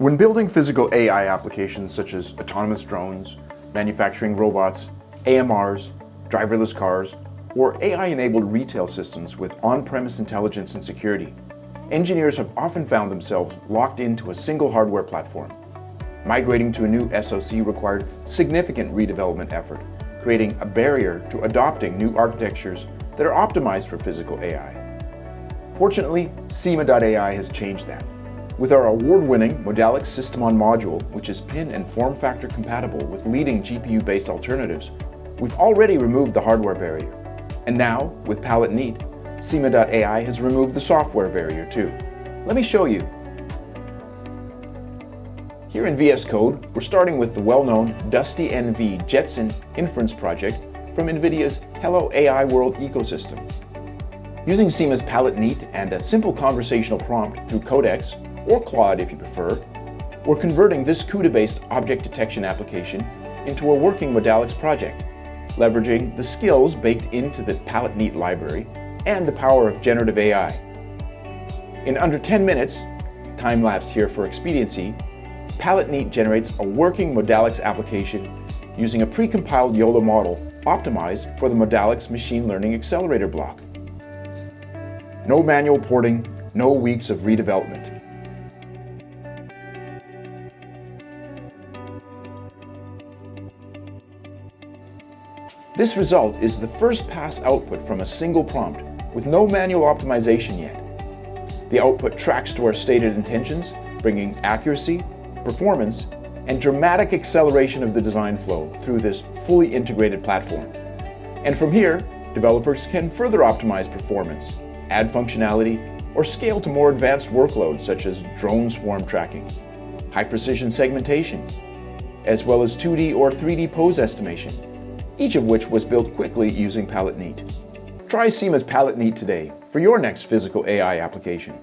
When building physical AI applications such as autonomous drones, manufacturing robots, AMRs, driverless cars, or AI-enabled retail systems with on-premise intelligence and security, engineers have often found themselves locked into a single hardware platform. Migrating to a new SoC required significant redevelopment effort, creating a barrier to adopting new architectures that are optimized for physical AI. Fortunately, SiMa.ai has changed that. With our award-winning Modalix System-on-Module, which is pin and form factor compatible with leading GPU-based alternatives, we've already removed the hardware barrier. And now, with Palette Neat, SiMa.ai has removed the software barrier too. Let me show you. Here in VS Code, we're starting with the well-known DustyNV Jetson inference project from NVIDIA's Hello AI World ecosystem. Using SiMa's Palette Neat and a simple conversational prompt through Codex, or Claude if you prefer, we're converting this CUDA-based object detection application into a working Modalix project, leveraging the skills baked into the Palette Neat library and the power of generative AI. In under 10 minutes, time-lapse here for expediency, Palette Neat generates a working Modalix application using a precompiled YOLO model optimized for the Modalix machine learning accelerator block. No manual porting, no weeks of redevelopment. This result is the first pass output from a single prompt with no manual optimization yet. The output tracks to our stated intentions, bringing accuracy, performance, and dramatic acceleration of the design flow through this fully integrated platform. And from here, developers can further optimize performance, add functionality, or scale to more advanced workloads such as drone swarm tracking, high-precision segmentation, as well as 2D or 3D pose estimation, each of which was built quickly using Palette Neat. Try SiMa's Palette Neat today for your next physical AI application.